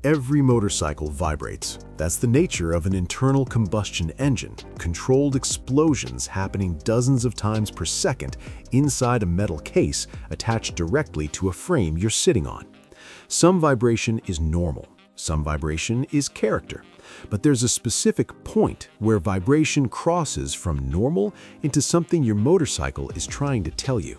Every motorcycle vibrates. That's the nature of an internal combustion engine, controlled explosions happening dozens of times per second inside a metal case attached directly to a frame you're sitting on. Some vibration is normal, some vibration is character, but there's a specific point where vibration crosses from normal into something your motorcycle is trying to tell you.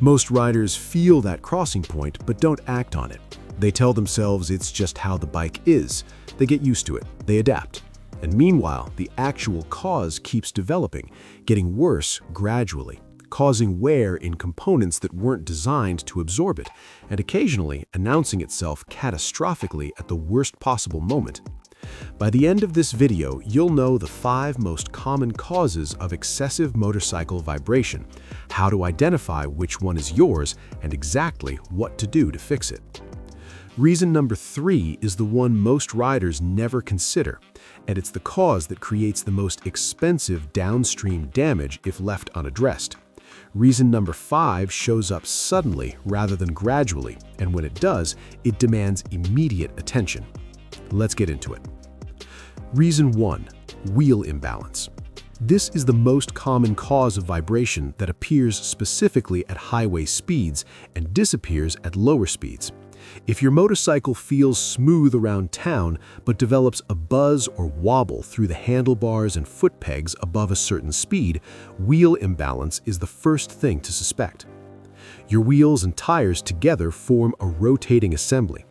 Most riders feel that crossing point but don't act on it. They tell themselves it's just how the bike is. They get used to it, they adapt. And meanwhile, the actual cause keeps developing, getting worse gradually, causing wear in components that weren't designed to absorb it, and occasionally announcing itself catastrophically at the worst possible moment. By the end of this video, you'll know the 5 most common causes of excessive motorcycle vibration, how to identify which one is yours, and exactly what to do to fix it. Reason number 3 is the one most riders never consider, and it's the cause that creates the most expensive downstream damage if left unaddressed. Reason number 5 shows up suddenly rather than gradually, and when it does, it demands immediate attention. Let's get into it. Reason 1: wheel imbalance. This is the most common cause of vibration that appears specifically at highway speeds and disappears at lower speeds. If your motorcycle feels smooth around town but develops a buzz or wobble through the handlebars and foot pegs above a certain speed, wheel imbalance is the first thing to suspect. Your wheels and tires together form a rotating assembly.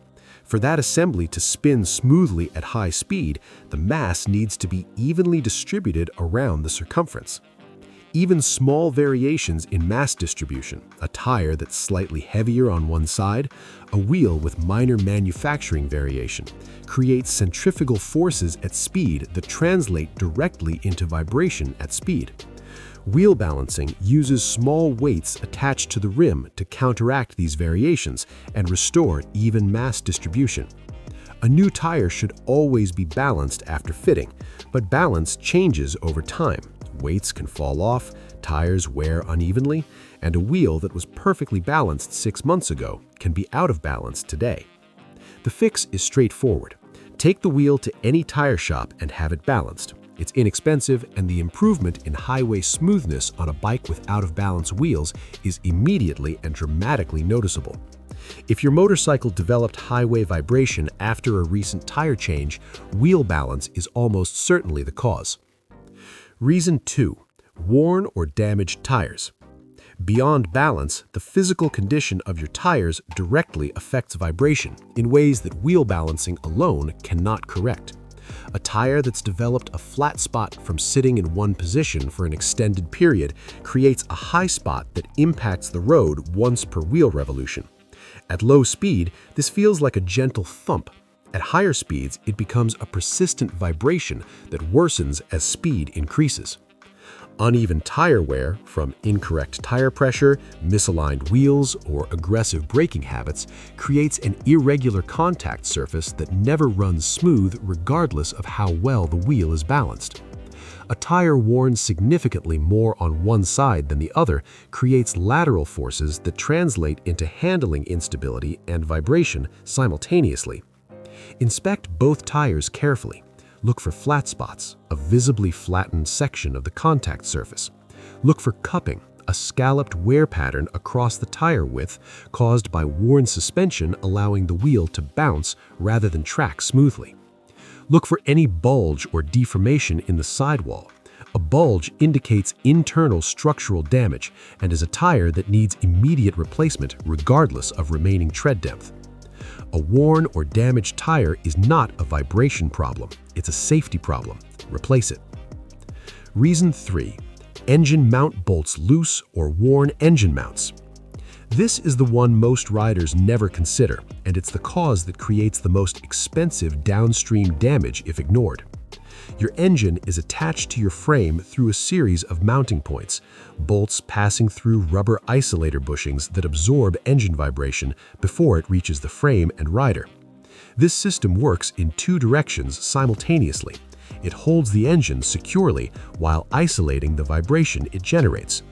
For that assembly to spin smoothly at high speed, the mass needs to be evenly distributed around the circumference. Even small variations in mass distribution, a tire that's slightly heavier on one side, a wheel with minor manufacturing variation, create centrifugal forces at speed that translate directly into vibration at speed. Wheel balancing uses small weights attached to the rim to counteract these variations and restore even mass distribution. A new tire should always be balanced after fitting, but balance changes over time. Weights can fall off, tires wear unevenly, and a wheel that was perfectly balanced 6 months ago can be out of balance today. The fix is straightforward. Take the wheel to any tire shop and have it balanced. It's inexpensive, and the improvement in highway smoothness on a bike with out-of-balance wheels is immediately and dramatically noticeable. If your motorcycle developed highway vibration after a recent tire change, wheel balance is almost certainly the cause. Reason 2: worn or damaged tires. Beyond balance, the physical condition of your tires directly affects vibration in ways that wheel balancing alone cannot correct. A tire that's developed a flat spot from sitting in one position for an extended period creates a high spot that impacts the road once per wheel revolution. At low speed, this feels like a gentle thump. At higher speeds, it becomes a persistent vibration that worsens as speed increases. Uneven tire wear, from incorrect tire pressure, misaligned wheels, or aggressive braking habits, creates an irregular contact surface that never runs smooth regardless of how well the wheel is balanced. A tire worn significantly more on one side than the other creates lateral forces that translate into handling instability and vibration simultaneously. Inspect both tires carefully. Look for flat spots, a visibly flattened section of the contact surface. Look for cupping, a scalloped wear pattern across the tire width caused by worn suspension allowing the wheel to bounce rather than track smoothly. Look for any bulge or deformation in the sidewall. A bulge indicates internal structural damage and is a tire that needs immediate replacement regardless of remaining tread depth. A worn or damaged tire is not a vibration problem, it's a safety problem. Replace it. Reason 3: engine mount bolts loose or worn engine mounts. This is the one most riders never consider, and it's the cause that creates the most expensive downstream damage if ignored. Your engine is attached to your frame through a series of mounting points, bolts passing through rubber isolator bushings that absorb engine vibration before it reaches the frame and rider. This system works in 2 directions simultaneously. It holds the engine securely while isolating the vibration it generates.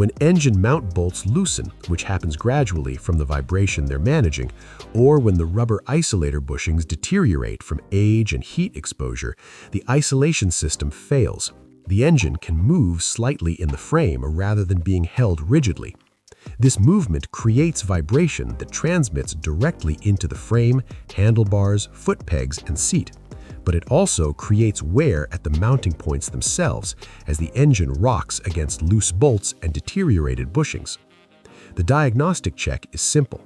When engine mount bolts loosen, which happens gradually from the vibration they're managing, or when the rubber isolator bushings deteriorate from age and heat exposure, the isolation system fails. The engine can move slightly in the frame rather than being held rigidly. This movement creates vibration that transmits directly into the frame, handlebars, foot pegs, and seat. But it also creates wear at the mounting points themselves as the engine rocks against loose bolts and deteriorated bushings. The diagnostic check is simple.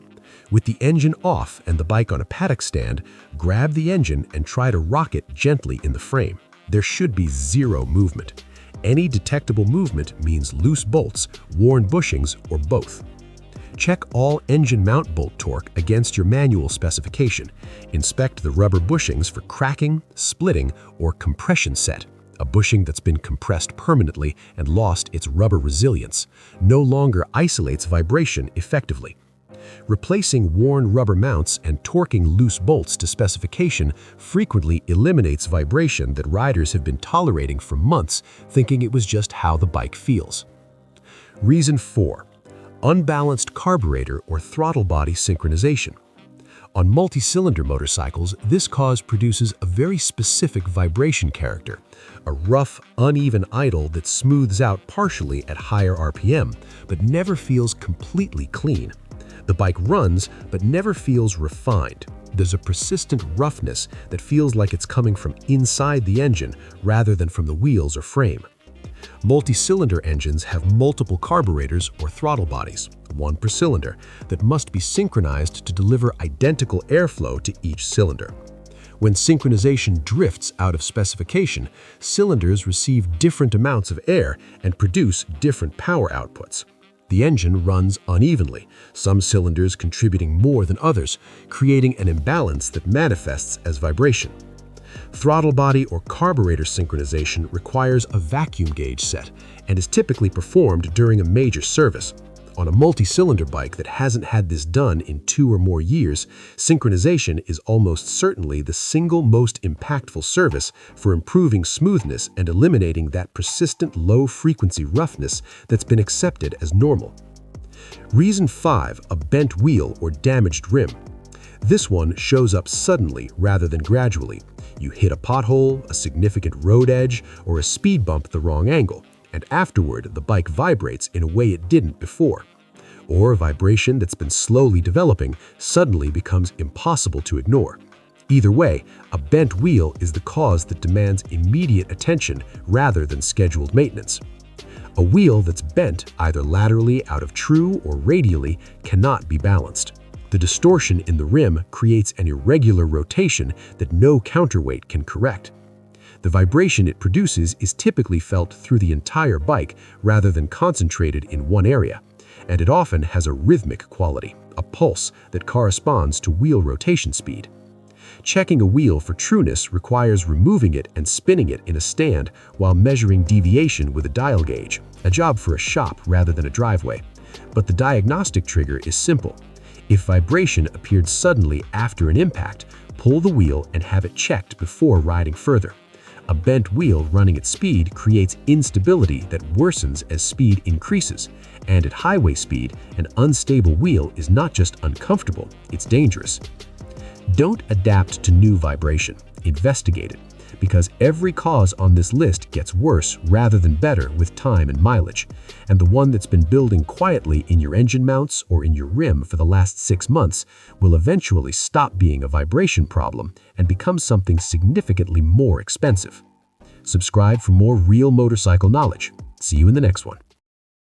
With the engine off and the bike on a paddock stand, grab the engine and try to rock it gently in the frame. There should be zero movement. Any detectable movement means loose bolts, worn bushings, or both. Check all engine mount bolt torque against your manual specification. Inspect the rubber bushings for cracking, splitting, or compression set. A bushing that's been compressed permanently and lost its rubber resilience no longer isolates vibration effectively. Replacing worn rubber mounts and torquing loose bolts to specification frequently eliminates vibration that riders have been tolerating for months, thinking it was just how the bike feels. Reason 4. Unbalanced carburetor or throttle body synchronization. On multi-cylinder motorcycles, this cause produces a very specific vibration character, a rough, uneven idle that smooths out partially at higher RPM, but never feels completely clean. The bike runs, but never feels refined. There's a persistent roughness that feels like it's coming from inside the engine rather than from the wheels or frame. Multi-cylinder engines have multiple carburetors or throttle bodies, one per cylinder, that must be synchronized to deliver identical airflow to each cylinder. When synchronization drifts out of specification, cylinders receive different amounts of air and produce different power outputs. The engine runs unevenly, some cylinders contributing more than others, creating an imbalance that manifests as vibration. Throttle body or carburetor synchronization requires a vacuum gauge set and is typically performed during a major service. On a multi-cylinder bike that hasn't had this done in 2 or more years, synchronization is almost certainly the single most impactful service for improving smoothness and eliminating that persistent low-frequency roughness that's been accepted as normal. Reason 5. A bent wheel or damaged rim. This one shows up suddenly rather than gradually. You hit a pothole, a significant road edge, or a speed bump at the wrong angle, and afterward the bike vibrates in a way it didn't before. Or a vibration that's been slowly developing suddenly becomes impossible to ignore. Either way, a bent wheel is the cause that demands immediate attention rather than scheduled maintenance. A wheel that's bent either laterally out of true or radially cannot be balanced. The distortion in the rim creates an irregular rotation that no counterweight can correct. The vibration it produces is typically felt through the entire bike rather than concentrated in one area, and it often has a rhythmic quality, a pulse that corresponds to wheel rotation speed. Checking a wheel for trueness requires removing it and spinning it in a stand while measuring deviation with a dial gauge, a job for a shop rather than a driveway. But the diagnostic trigger is simple. If vibration appeared suddenly after an impact, pull the wheel and have it checked before riding further. A bent wheel running at speed creates instability that worsens as speed increases, and at highway speed, an unstable wheel is not just uncomfortable, it's dangerous. Don't adapt to new vibration, investigate it, because every cause on this list gets worse rather than better with time and mileage, and the one that's been building quietly in your engine mounts or in your rim for the last 6 months will eventually stop being a vibration problem and become something significantly more expensive. Subscribe for more real motorcycle knowledge. See you in the next one.